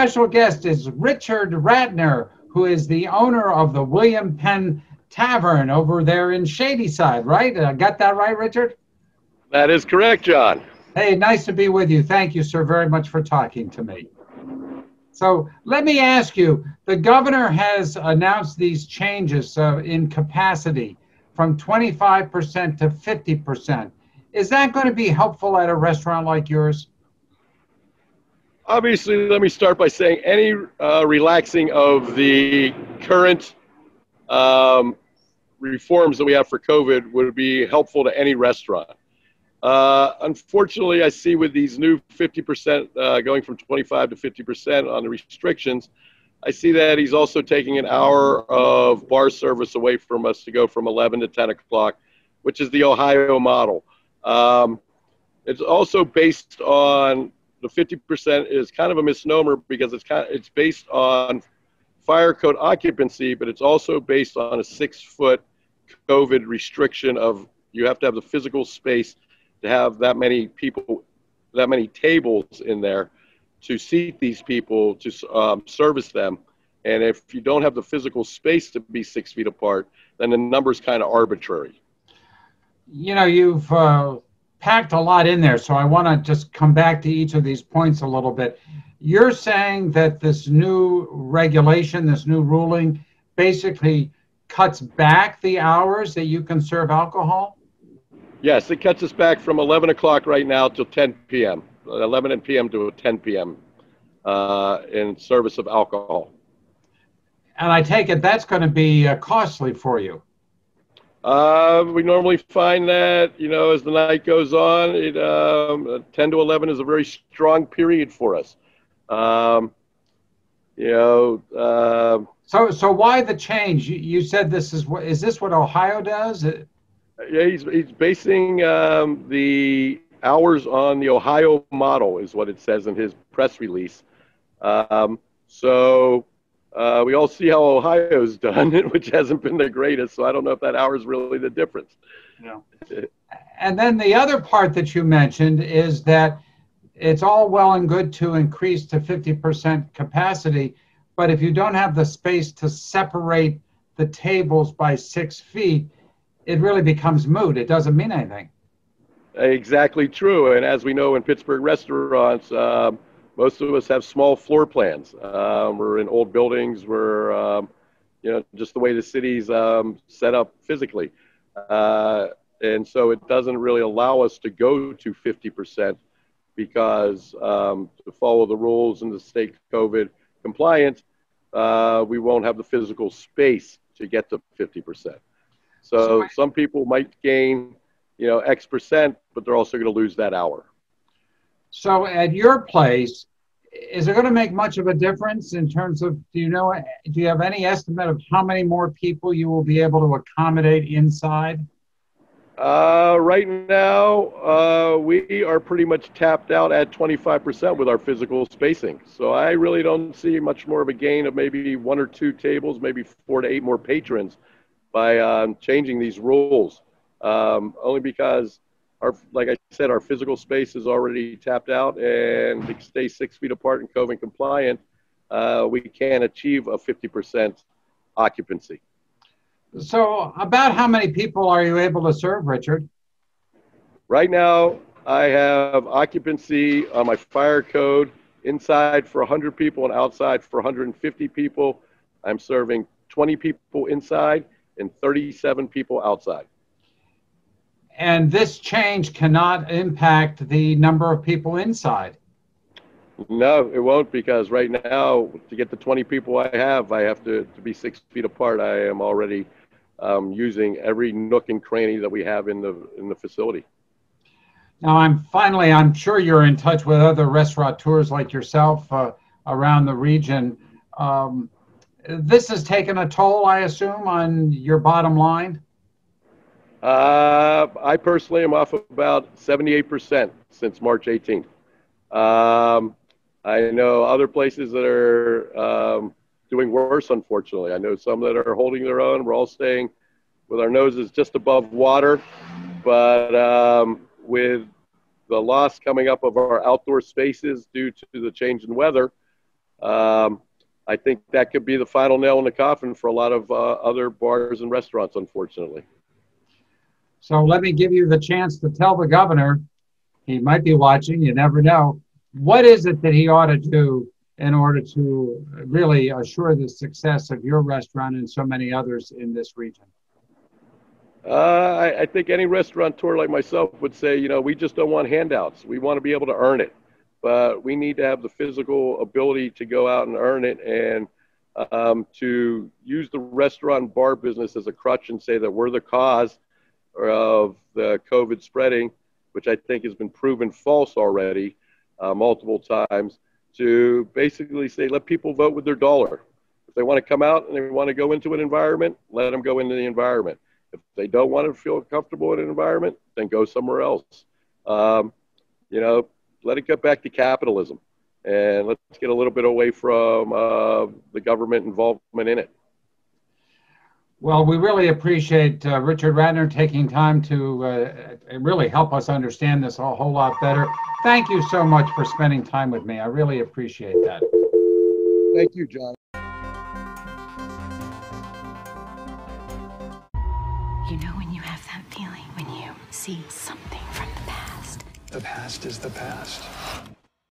special guest is Richard Ratner, who is the owner of the William Penn Tavern over there in Shadyside, right? Got that right, Richard? That is correct, John. Hey, nice to be with you. Thank you, sir, very much for talking to me. So let me ask you, the governor has announced these changes in capacity from 25% to 50%. Is that going to be helpful at a restaurant like yours? Obviously, let me start by saying any relaxing of the current reforms that we have for COVID would be helpful to any restaurant. Unfortunately, I see with these new 50% going from 25 to 50% on the restrictions, I see that he's also taking an hour of bar service away from us to go from 11 to 10 o'clock, which is the Ohio model. It's also based on the 50% is kind of a misnomer because it's based on fire code occupancy, but it's also based on a 6-foot COVID restriction of you have to have the physical space to have that many people, that many tables in there to seat these people, to service them. And if you don't have the physical space to be 6 feet apart, then the number's kind of arbitrary. You know, you've packed a lot in there, so I want to just come back to each of these points a little bit. You're saying that this new regulation, this new ruling, basically cuts back the hours that you can serve alcohol? Yes, it cuts us back from 11 o'clock right now till 10 p.m., 11 p.m. to 10 p.m. In service of alcohol. And I take it that's going to be costly for you. We normally find that, you know, as the night goes on, 10 to 11 is a very strong period for us. So why the change? You said this is this what Ohio does? Yeah, he's basing the hours on the Ohio model, is what it says in his press release. We all see how Ohio's done, which hasn't been the greatest. So I don't know if that hour is really the difference. No. And then the other part that you mentioned is that it's all well and good to increase to 50% capacity, but if you don't have the space to separate the tables by 6 feet, it really becomes moot. It doesn't mean anything. Exactly true. And as we know in Pittsburgh restaurants, most of us have small floor plans. We're in old buildings. We're, just the way the city's set up physically. And so it doesn't really allow us to go to 50% because to follow the rules and to stay COVID compliant, we won't have the physical space to get to 50%. So some people might gain, X percent, but they're also going to lose that hour. So at your place, is it going to make much of a difference in terms of, do you have any estimate of how many more people you will be able to accommodate inside? Right now, we are pretty much tapped out at 25% with our physical spacing. So I really don't see much more of a gain of maybe 1 or 2 tables, maybe 4 to 8 more patrons by changing these rules. Only because, like I said, our physical space is already tapped out, and to stay 6 feet apart and COVID compliant, we can't achieve a 50% occupancy. So about how many people are you able to serve, Richard? Right now, I have occupancy on my fire code inside for 100 people and outside for 150 people. I'm serving 20 people inside and 37 people outside. And this change cannot impact the number of people inside? No, it won't, because right now, to get the 20 people I have to be 6 feet apart. I am already using every nook and cranny that we have in the facility. Now, I'm sure you're in touch with other restaurateurs like yourself around the region. This has taken a toll, I assume, on your bottom line? I personally am off about 78% since March 18th. I know other places that are doing worse, unfortunately. I know some that are holding their own. We're all staying with our noses just above water. But with the loss coming up of our outdoor spaces due to the change in weather, I think that could be the final nail in the coffin for a lot of other bars and restaurants, unfortunately. So let me give you the chance to tell the governor, he might be watching, you never know. What is it that he ought to do in order to really assure the success of your restaurant and so many others in this region? I think any restaurateur like myself would say, you know, we just don't want handouts. We want to be able to earn it, but we need to have the physical ability to go out and earn it, and to use the restaurant bar business as a crutch and say that we're the cause of the COVID spreading, which I think has been proven false already multiple times, to basically say, let people vote with their dollar. If they want to come out and they want to go into an environment, let them go into the environment. If they don't want to feel comfortable in an environment, then go somewhere else. You know, let it get back to capitalism, and let's get a little bit away from the government involvement in it. Well, we really appreciate Richard Radner taking time to really help us understand this a whole lot better. Thank you so much for spending time with me. I really appreciate that. Thank you, John. You know when you have that feeling when you see something from the past? The past is the past.